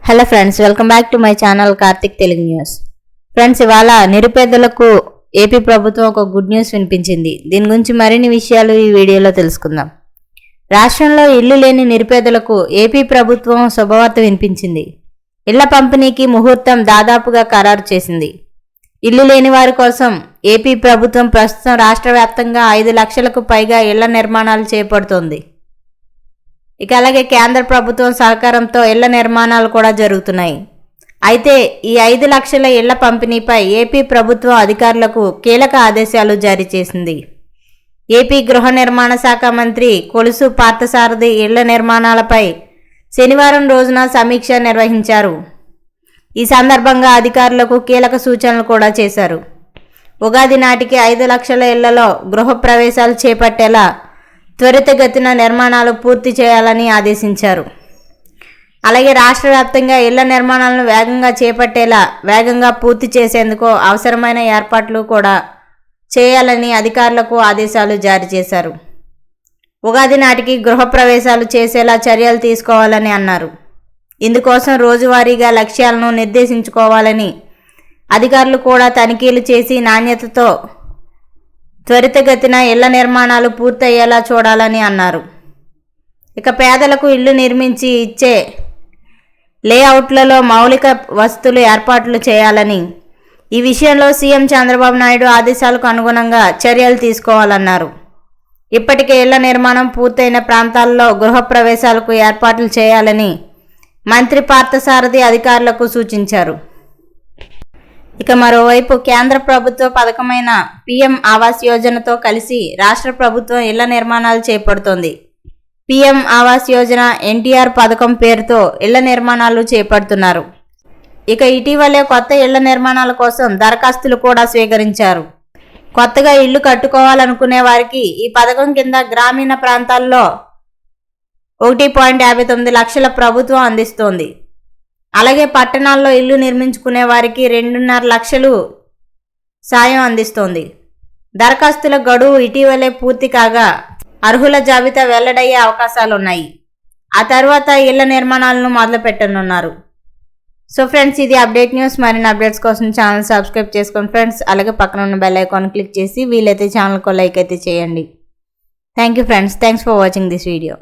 Hello friends, welcome back to my channel Karthik Telugu news. Friends, ఇవాళ నిరుపేదలకు AP ప్రభుత్వం ఒక గుడ్ న్యూస్ వినిపించింది. దీని గురించి మరిన్ని విషయాలు ఈ వీడియోలో తెలుసుకుందాం. రాష్ట్రంలో ఇల్లు లేని నిరుపేదలకు ఏపీ ప్రభుత్వం శుభవార్త వినిపించింది. ఇళ్ల పంపిణీకి ముహూర్తం దాదాపుగా ఖరారు చేసింది. ఇల్లు లేని వారి కోసం ఏపీ ప్రభుత్వం ప్రస్తుతం రాష్ట్ర వ్యాప్తంగా 5 లక్షలకు పైగా ఇళ్ల నిర్మాణాలు చేపడుతోంది. అలాగే కేంద్ర ప్రభుత్వం సహకారంతో ఇళ్ల నిర్మాణాలు కూడా జరుగుతున్నాయి. అయితే ఈ 5 లక్షల ఇళ్ల పంపిణీపై ఏపీ ప్రభుత్వం అధికారులకు కీలక ఆదేశాలు జారీ చేసింది. ఏపీ గృహ నిర్మాణ శాఖ మంత్రి కొలుసు పార్థసారథి ఇళ్ల నిర్మాణాలపై శనివారం రోజున సమీక్ష నిర్వహించారు. ఈ సందర్భంగా అధికారులకు కీలక సూచనలు కూడా చేశారు. ఉగాది నాటికి 5 లక్షల ఇళ్లలో గృహ ప్రవేశాలు చేపట్టేలా త్వరితగతిన నిర్మాణాలు పూర్తి చేయాలని ఆదేశించారు. అలాగే రాష్ట్ర వ్యాప్తంగా ఇళ్ల నిర్మాణాలను వేగంగా చేపట్టేలా వేగంగా పూర్తి చేసేందుకు అవసరమైన ఏర్పాట్లు కూడా చేయాలని అధికారులకు ఆదేశాలు జారీ చేశారు. ఉగాది నాటికి గృహప్రవేశాలు చేసేలా చర్యలు తీసుకోవాలని అన్నారు. ఇందుకోసం రోజువారీగా లక్ష్యాలను నిర్దేశించుకోవాలని అధికారులు కూడా తనిఖీలు చేసి నాణ్యతతో త్వరితగతిన ఇళ్ల నిర్మాణాలు పూర్తయ్యేలా చూడాలని అన్నారు. పేదలకు ఇళ్లు నిర్మించి ఇచ్చే లేఅవుట్లలో మౌలిక వసతులు ఏర్పాట్లు చేయాలని, ఈ విషయంలో సీఎం చంద్రబాబు నాయుడు ఆదేశాలకు అనుగుణంగా చర్యలు తీసుకోవాలన్నారు. ఇప్పటికే ఇళ్ల నిర్మాణం పూర్తయిన ప్రాంతాల్లో గృహప్రవేశాలకు ఏర్పాట్లు చేయాలని మంత్రి పార్థసారథి అధికారులకు సూచించారు. మరోవైపు కేంద్ర ప్రభుత్వ పథకమైన పీఎం ఆవాస్ యోజనతో కలిసి రాష్ట్ర ప్రభుత్వం ఇళ్ల నిర్మాణాలు చేపడుతోంది. పీఎం ఆవాస్ యోజన ఎన్టీఆర్ పథకం పేరుతో ఇళ్ల నిర్మాణాలు చేపడుతున్నారు. ఇటీవలే కొత్త ఇళ్ల నిర్మాణాల కోసం దరఖాస్తులు కూడా స్వీకరించారు. కొత్తగా ఇల్లు కట్టుకోవాలనుకునే వారికి ఈ పథకం కింద గ్రామీణ ప్రాంతాల్లో 1.59 లక్షల ప్రభుత్వం అందిస్తోంది. అలాగే పట్టణాల్లో ఇల్లు నిర్మించుకునే వారికి 2.5 లక్షలు సాయం అందిస్తోంది. దరఖాస్తుల గడువు ఇటీవలే పూర్తి కాగా అర్హుల జాబితా వెల్లడయ్యే అవకాశాలున్నాయి. ఆ తర్వాత ఇళ్ల నిర్మాణాలను మొదలు పెట్టనున్నారు. సో ఫ్రెండ్స్, ఇది అప్డేట్ న్యూస్. మరిన్ని అప్డేట్స్ కోసం ఛానల్ సబ్స్క్రైబ్ చేసుకోండి ఫ్రెండ్స్. అలాగే పక్కన ఉన్న బెల్ ఐకాన్ క్లిక్ చేసి వీలైతే ఛానల్కు లైక్ అయితే చేయండి. Thank you friends. Thanks for watching this video.